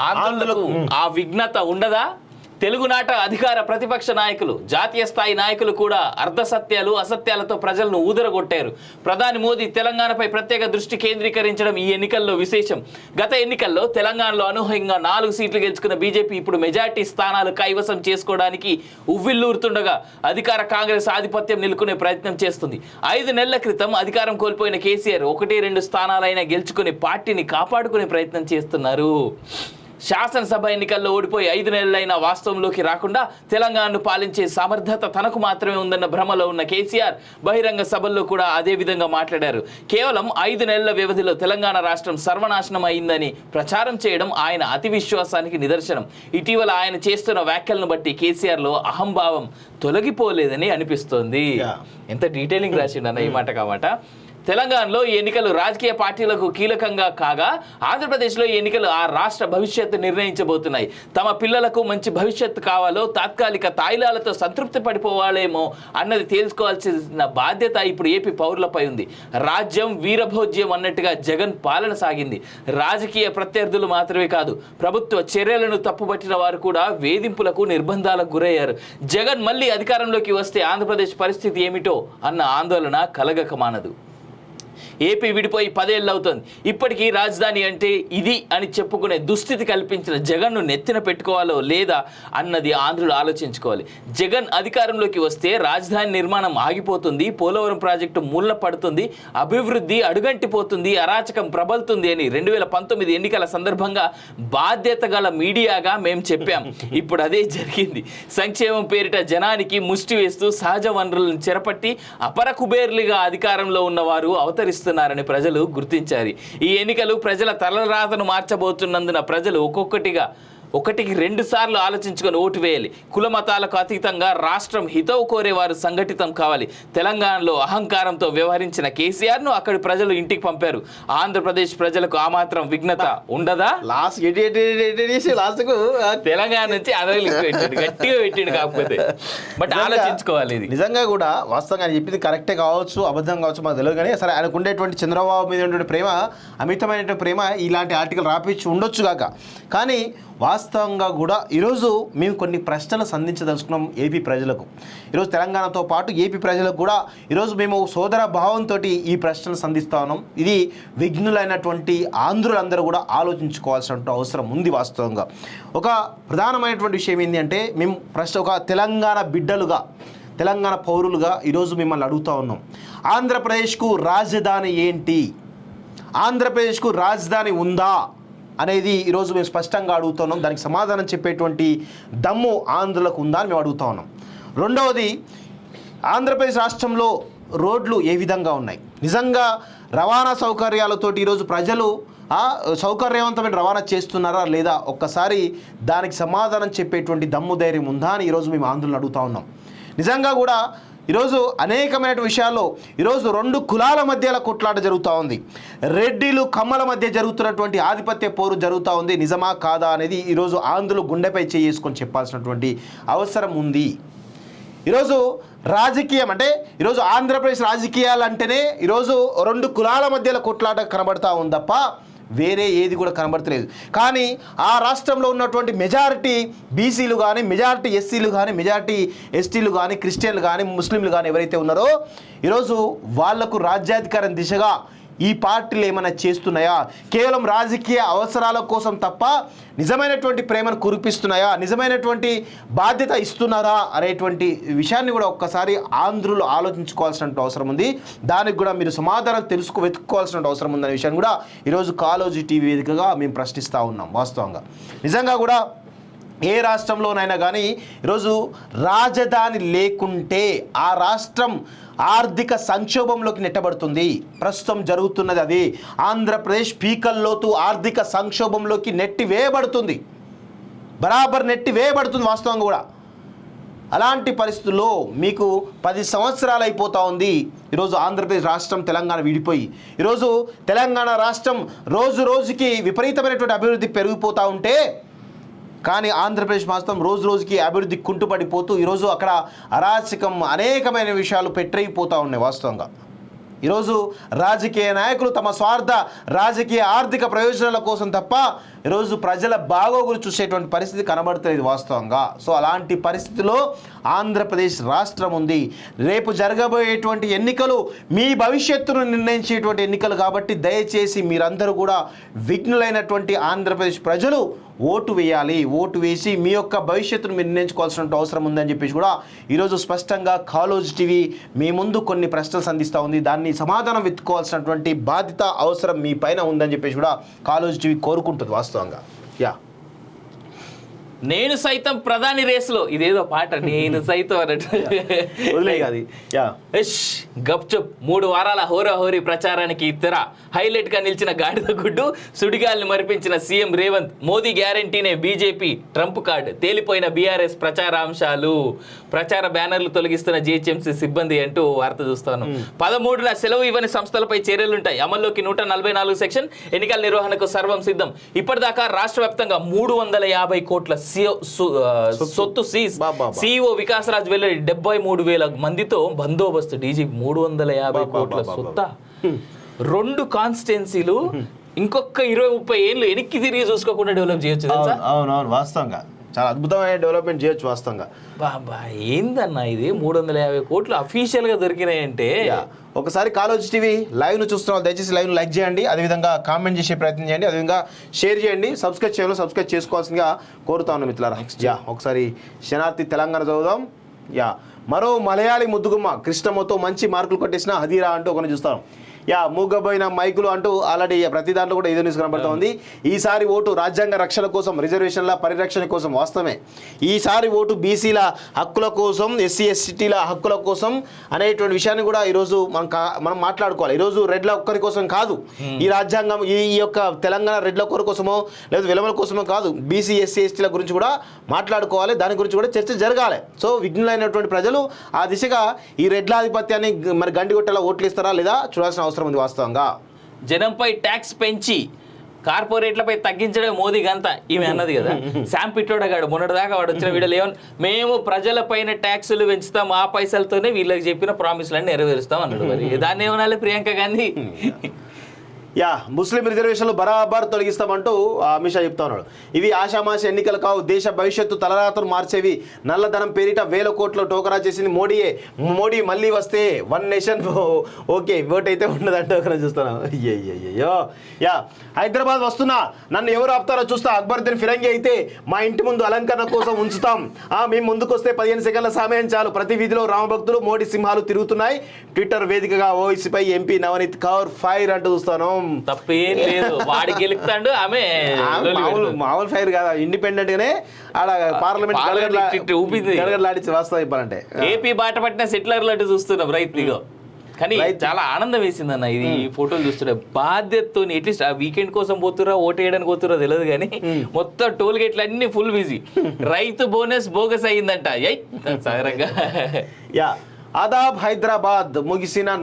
ఆందోళనకు ఆ విఘ్నత ఉండదా? తెలుగునాట అధికార ప్రతిపక్ష నాయకులు, జాతీయ స్థాయి నాయకులు కూడా అర్ధసత్యాలు అసత్యాలతో ప్రజలను ఊదరగొట్టారు. ప్రధాని మోదీ తెలంగాణపై ప్రత్యేక దృష్టి కేంద్రీకరించడం ఈ ఎన్నికల్లో విశేషం. గత ఎన్నికల్లో తెలంగాణలో అనూహ్యంగా 4 సీట్లు గెలుచుకున్న బీజేపీ ఇప్పుడు మెజార్టీ స్థానాలు కైవసం చేసుకోవడానికి ఉవ్విల్లూరుతుండగా అధికార కాంగ్రెస్ ఆధిపత్యం నిలుకునే ప్రయత్నం చేస్తుంది. 5 నెలల క్రితం అధికారం కోల్పోయిన కేసీఆర్ 1-2 స్థానాలైనా గెలుచుకుని పార్టీని కాపాడుకునే ప్రయత్నం చేస్తున్నారు. శాసనసభ ఎన్నికల్లో ఓడిపోయి 5 నెలలైన వాస్తవంలోకి రాకుండా తెలంగాణను పాలించే సమర్థత తనకు మాత్రమే ఉందన్న భ్రమలో ఉన్న కేసీఆర్ బహిరంగ సభల్లో కూడా అదే విధంగా మాట్లాడారు. కేవలం 5 నెలల వ్యవధిలో తెలంగాణ రాష్ట్రం సర్వనాశనం అయిందని ప్రచారం చేయడం ఆయన అతి విశ్వాసానికి నిదర్శనం. ఇటీవల ఆయన చేస్తున్న వ్యాఖ్యలను బట్టి కేసీఆర్లో అహంభావం తొలగిపోలేదని అనిపిస్తోంది. ఎంత డీటెయిలింగ్ రాసిండన్న ఈ మాట కామాట. తెలంగాణలో ఈ ఎన్నికలు రాజకీయ పార్టీలకు కీలకంగా కాగా ఆంధ్రప్రదేశ్లో ఈ ఎన్నికలు ఆ రాష్ట్ర భవిష్యత్తు నిర్ణయించబోతున్నాయి. తమ పిల్లలకు మంచి భవిష్యత్తు కావాలో తాత్కాలిక తాయిలాలతో సంతృప్తి పడిపోవాలేమో అన్నది తేల్చుకోవాల్సిన బాధ్యత ఇప్పుడు ఏపీ పౌరులపై ఉంది. రాజ్యం వీరభోజ్యం అన్నట్టుగా జగన్ పాలన సాగింది. రాజకీయ ప్రత్యర్థులు మాత్రమే కాదు, ప్రభుత్వ చర్యలను తప్పుపట్టిన వారు కూడా వేధింపులకు నిర్బంధాలకు గురయ్యారు. జగన్ మళ్ళీ అధికారంలోకి వస్తే ఆంధ్రప్రదేశ్ పరిస్థితి ఏమిటో అన్న ఆందోళన కలగక మానదు. ఏపీ విడిపోయి 10 ఏళ్ళు అవుతుంది. ఇప్పటికీ రాజధాని అంటే ఇది అని చెప్పుకునే దుస్థితి కల్పించిన జగన్ను నెత్తిన పెట్టుకోవాలో లేదా అన్నది ఆంధ్రులు ఆలోచించుకోవాలి. జగన్ అధికారంలోకి వస్తే రాజధాని నిర్మాణం ఆగిపోతుంది, పోలవరం ప్రాజెక్టు మూలన పడుతుంది, అభివృద్ధి అడుగంటిపోతుంది, అరాచకం ప్రబలుతుంది అని 2019 ఎన్నికల సందర్భంగా బాధ్యత గల మీడియాగా మేము చెప్పాం. ఇప్పుడు అదే జరిగింది. సంక్షేమం పేరిట జనానికి ముష్టి వేస్తూ సహజ వనరులను చెరపట్టి అపర కుబేర్లుగా అధికారంలో ఉన్నవారు అవతరిస్తున్నారని ప్రజలు గుర్తించారు. ఈ ఎన్నికలు ప్రజల తలరాతను మార్చబోతున్నందున ప్రజలు ఒకటికి 2 సార్లు ఆలోచించుకొని ఓటు వేయాలి. కుల మతాలకు అతీతంగా రాష్ట్రం హితవు కోరేవారు సంఘటితం కావాలి. తెలంగాణలో అహంకారంతో వ్యవహరించిన కేసీఆర్ను అక్కడి ప్రజలు ఇంటికి పంపారు. ఆంధ్రప్రదేశ్ ప్రజలకు ఆ మాత్రం విఘ్నత ఉండదా? తెలంగాణ నుంచి గట్టిగా పెట్టిండు. కాకపోతే బట్ ఆలోచించుకోవాలి. ఇది నిజంగా కూడా వాస్తవంగా ఆయన చెప్పింది కరెక్టే కావచ్చు, అబద్ధం కావచ్చు మాకు తెలియదు. కానీ సరే ఆయనకు ఉండేటువంటి చంద్రబాబు మీద ఉండేటువంటి ప్రేమ, అమితమైనటువంటి ప్రేమ ఇలాంటి ఆర్టికల్ రాపించి ఉండొచ్చు కాక, కానీ వాస్తవంగా కూడా ఈరోజు మేము కొన్ని ప్రశ్నలు సంధించదలుచుకున్నాం ఏపీ ప్రజలకు. ఈరోజు తెలంగాణతో పాటు ఏపీ ప్రజలకు కూడా ఈరోజు మేము సోదర భావంతో ఈ ప్రశ్నలు సంధిస్తూ ఉన్నాం. ఇది విఘ్నులైనటువంటి ఆంధ్రులందరూ కూడా ఆలోచించుకోవాల్సిన అవసరం ఉంది. వాస్తవంగా ఒక ప్రధానమైనటువంటి విషయం ఏంటి అంటే, మేము ఒక తెలంగాణ బిడ్డలుగా, తెలంగాణ పౌరులుగా ఈరోజు మిమ్మల్ని అడుగుతూ ఉన్నాం. ఆంధ్రప్రదేశ్కు రాజధాని ఏంటి? ఆంధ్రప్రదేశ్కు రాజధాని ఉందా అనేది ఈరోజు మేము స్పష్టంగా అడుగుతున్నాం. దానికి సమాధానం చెప్పేటువంటి దమ్ము ఆంధ్రులకు ఉందా అని మేము అడుగుతా ఉన్నాం. రెండవది, ఆంధ్రప్రదేశ్ రాష్ట్రంలో రోడ్లు ఏ విధంగా ఉన్నాయి? నిజంగా రవాణా సౌకర్యాలతోటి ఈరోజు ప్రజలు సౌకర్యవంతమైన రవాణా చేస్తున్నారా లేదా? ఒక్కసారి దానికి సమాధానం చెప్పేటువంటి దమ్ము ధైర్యం ఉందా అని ఈరోజు మేము ఆంధ్రులను అడుగుతూ ఉన్నాం. నిజంగా కూడా ఈరోజు అనేకమైన విషయాల్లో ఈరోజు 2 కులాల మధ్యల కొట్లాట జరుగుతూ ఉంది. రెడ్డిలు కమ్మల మధ్య జరుగుతున్నటువంటి ఆధిపత్య పోరు జరుగుతూ ఉంది. నిజమా కాదా అనేది ఈరోజు ఆంధ్రులు గుండెపై చేసుకొని చెప్పాల్సినటువంటి అవసరం ఉంది. ఈరోజు రాజకీయం అంటే ఈరోజు ఆంధ్రప్రదేశ్ రాజకీయాలు అంటేనే ఈరోజు 2 కులాల మధ్యల కొట్లాట కనబడతా ఉంది తప్ప వేరే ఏది కూడా కనబడతలేదు. కానీ ఆ రాష్ట్రంలో ఉన్నటువంటి మెజారిటీ బీసీలు కానీ, మెజారిటీ ఎస్సీలు కానీ, మెజారిటీ ఎస్టీలు కానీ, క్రిస్టియన్లు కానీ, ముస్లింలు కానీ ఎవరైతే ఉన్నారో ఈరోజు వాళ్లకు రాజ్యాధికారం దిశగా ఈ పార్టీలు ఏమైనా చేస్తున్నాయా? కేవలం రాజకీయ అవసరాల కోసం తప్ప నిజమైనటువంటి ప్రేమను కురిపిస్తున్నాయా? నిజమైనటువంటి బాధ్యత ఇస్తున్నారా అనేటువంటి విషయాన్ని కూడా ఒక్కసారి ఆంధ్రులు ఆలోచించుకోవాల్సిన అవసరం ఉంది. దానికి కూడా మీరు సమాధానం వెతుక్కోవాల్సిన అవసరం ఉందనే విషయాన్ని కూడా ఈరోజు కాలోజీ టీవీ వేదికగా మేము ప్రశ్నిస్తూ ఉన్నాం. వాస్తవంగా నిజంగా కూడా ఏ రాష్ట్రంలోనైనా కానీ ఈరోజు రాజధాని లేకుంటే ఆ రాష్ట్రం ఆర్థిక సంక్షోభంలోకి నెట్టబడుతుంది. ప్రస్తుతం జరుగుతున్నది అదే. ఆంధ్రప్రదేశ్ పీకల్లోతు ఆర్థిక సంక్షోభంలోకి నెట్టివేయబడుతుంది, బరాబర్ నెట్టివేయబడుతుంది. వాస్తవంగా కూడా అలాంటి పరిస్థితుల్లో మీకు 10 సంవత్సరాలు అయిపోతూ ఉంది ఈరోజు ఆంధ్రప్రదేశ్ రాష్ట్రం తెలంగాణ విడిపోయి. ఈరోజు తెలంగాణ రాష్ట్రం రోజు రోజుకి విపరీతమైనటువంటి అభివృద్ధి పెరిగిపోతూ ఉంటే, కానీ ఆంధ్రప్రదేశ్ మాత్రం రోజు రోజుకి అభివృద్ధి కుంటుపడిపోతూ ఈరోజు అక్కడ అరాచకం అనేకమైన విషయాలు పెట్టరైపోతూ ఉన్నాయి. వాస్తవంగా ఈరోజు రాజకీయ నాయకులు తమ స్వార్థ రాజకీయ ఆర్థిక ప్రయోజనాల కోసం తప్ప ఈరోజు ప్రజల బాగోగులు చూసేటువంటి పరిస్థితి కనబడుతుంది వాస్తవంగా. సో అలాంటి పరిస్థితిలో ఆంధ్రప్రదేశ్ రాష్ట్రం ఉంది. రేపు జరగబోయేటువంటి ఎన్నికలు మీ భవిష్యత్తును నిర్ణయించేటువంటి ఎన్నికలు కాబట్టి దయచేసి మీరందరూ కూడా విఘ్నులైనటువంటి ఆంధ్రప్రదేశ్ ప్రజలు ఓటు వేయాలి. ఓటు వేసి మీ యొక్క భవిష్యత్తును మీరు నిర్ణయించుకోవాల్సిన అవసరం ఉందని చెప్పేసి కూడా ఈరోజు స్పష్టంగా కాలోజ్ టీవీ మీ ముందు కొన్ని ప్రశ్నలు సంధిస్తూ ఉంది. దాన్ని సమాధానం వెతుక్కోవాల్సినటువంటి బాధ్యత అవసరం మీ పైన ఉందని చెప్పేసి కూడా కాలోజ్ టీవీ కోరుకుంటుంది వాస్తవంగా. యా నేను సైతం ప్రధాని రేసులో, ఇదేదో పాట, నేను సైతం అన్నట్టు వదిలేయి అది. యా గప్చుప్ 3 వారాల హోరాహోరీ ప్రచారానికి ఇతర హైలైట్ గా నిలిచిన గాడిద గుడ్డు, సుడిగాల్ని మరిపించిన సీఎం రేవంత్, మోదీ గ్యారంటీనే బీజేపీ ట్రంప్ కార్డ్, తేలిపోయిన బీఆర్ఎస్ ప్రచారాంశాలు, ప్రచార బ్యానర్లు తొలగిస్తున్న జీహెచ్ఎంసీ సిబ్బంది అంటూ వార్త చూస్తాను. 13న సెలవు ఇవ్వని సంస్థలపై చర్యలుంటాయి. అమల్లోకి 144 సెక్షన్. ఎన్నికల నిర్వహణకు సర్వం సిద్ధం. ఇప్పటిదాకా రాష్ట్ర వ్యాప్తంగా 350 కోట్ల సొత్తు సీజ్. సిఇఓ వికాసరాజ్ వెల్లడి. 73,000 మందితో బందోబస్తు. డీజీపీ 350 కోట్ల సొత్త. 2 కాన్స్టిట్యున్సీలు ఇంకొక 20-30 ఏళ్ళు వెనక్కి తిరిగి చూసుకోకుండా డెవలప్ చేయొచ్చు. అవునవును వాస్తవంగా చాలా అద్భుతమైన డెవలప్మెంట్ చేయొచ్చు వాస్తవంగా. బాబా ఏందన్నా ఇది 350 కోట్లు అఫీషియల్ గా దొరికినాయంటే. ఒకసారి కాలోజ్ టీవీ లైవ్ను చూస్తున్న దయచేసి లైవ్ను లైక్ చేయండి, అదేవిధంగా కామెంట్ చేసే ప్రయత్నం చేయండి, అదేవిధంగా షేర్ చేయండి, సబ్స్క్రైబ్ చేయాలి, సబ్స్క్రైబ్ చేసుకోవాల్సిందిగా కోరుతా ఉన్నాం మిత్రులారా. యా ఒకసారి శనార్థి తెలంగాణ చదువుదాం. యా మరో మలయాళీ ముద్దుగుమ్మ కృష్ణమ్మతో మంచి మార్కులు కొట్టేసిన హదీరా అంటూ ఒకరిని చూస్తాం. యా మూగబోయిన మైకులు అంటూ ఆల్రెడీ ప్రతి దాంట్లో కూడా ఏదో న్యూస్ కనబడుతూ ఉంది. ఈసారి ఓటు రాజ్యాంగ రక్షణ కోసం, రిజర్వేషన్ల పరిరక్షణ కోసం. వాస్తవమే, ఈసారి ఓటు బీసీల హక్కుల కోసం, ఎస్సీ ఎస్టీల హక్కుల కోసం అనేటువంటి విషయాన్ని కూడా ఈరోజు మనం మాట్లాడుకోవాలి. ఈరోజు రెడ్ల ఒక్కరి కోసం కాదు ఈ రాజ్యాంగం, ఈ యొక్క తెలంగాణ రెడ్ల ఒక్కరి కోసమో లేదా విలమల కోసమో కాదు, బీసీ ఎస్సీ ఎస్టీల గురించి కూడా మాట్లాడుకోవాలి, దాని గురించి కూడా చర్చ జరగాలి. సో విఘ్నులైనటువంటి ప్రజలు ఆ దిశగా ఈ రెడ్ల ఆధిపత్యాన్ని మరి గండిగొట్టేలా ఓట్లు ఇస్తారా లేదా చూడాల్సిన అవసరం ఉంది వాస్తవంగా. జనంపై ట్యాక్స్ పెంచి కార్పొరేట్లపై తగ్గించడం మోదీ గంత ఈమె అన్నది కదా. శామ్ పిట్రోడగాడు మొన్నటిదాకా వాడు వచ్చిన వీడియోలు ఏమని, మేము ప్రజలపైన ట్యాక్సులు పెంచుతాం, ఆ పైసలతోనే వీళ్ళకి చెప్పిన ప్రామిస్లన్నీ నెరవేరుస్తాం అన్నాడు. మరి దాన్ని ఏమనాలి ప్రియాంక గాంధీ. యా ముస్లిం రిజర్వేషన్లు బరాబర్ తొలగిస్తామంటూ అమిత్ షా చెప్తా ఉన్నాడు. ఇవి ఆషామాషి ఎన్నికలు కావు, దేశ భవిష్యత్తు తలరాతను మార్చేవి. నల్లధనం పేరిట 1000 కోట్లు టోకరా చేసింది మోడీయే. మోడీ మళ్ళీ వస్తే 1 నేషన్ ఓకే ఓట్ అయితే ఉండదంటే ఒకరు చూస్తున్నాం. అయ్యో యా హైదరాబాద్ వస్తున్నా, నన్ను ఎవరు ఆపుతారో చూస్తా. అక్బరుద్దీన్ ఫిరంగి అయితే మా ఇంటి ముందు అలంకరణ కోసం ఉంచుతాం. మేము ముందుకు వస్తే 15 సెకండ్ల సమయం చాలు. ప్రతి వీధిలో రామభక్తులు, మోడీ సింహాలు తిరుగుతున్నాయి. ట్విట్టర్ వేదికగా ఓవైసీపై ఎంపీ నవనీత్ కౌర్ ఫైర్ అంటూ చూస్తాను. తప్పేం లేదు, వాడి గెలుపుతాడు, ఆమె మామూలు ఫైర్ కాదు, ఇండిపెండెంట్ గానే ఆడ పార్లమెంట్ గడగడలాడించి వాస్తవం చెప్పాలంటే. ఏపీ బాట పట్టిన సెటిలర్లు అంటే చూస్తున్నాం రైతుగా. కానీ చాలా ఆనందం వేసింది అన్న ఇది ఫోటోలు చూస్తుంటే. బాధ్యతతో అట్లీస్ట్ ఆ వీకెండ్ కోసం పోతురా, ఓటు వేయడానికి పోతురా తెలియదు కానీ మొత్తం టోల్ గేట్లు అన్ని ఫుల్ బిజీ. రైతు bonus bogus అయ్యిందంట. Yeah Aadab Hyderabad ముగిసిన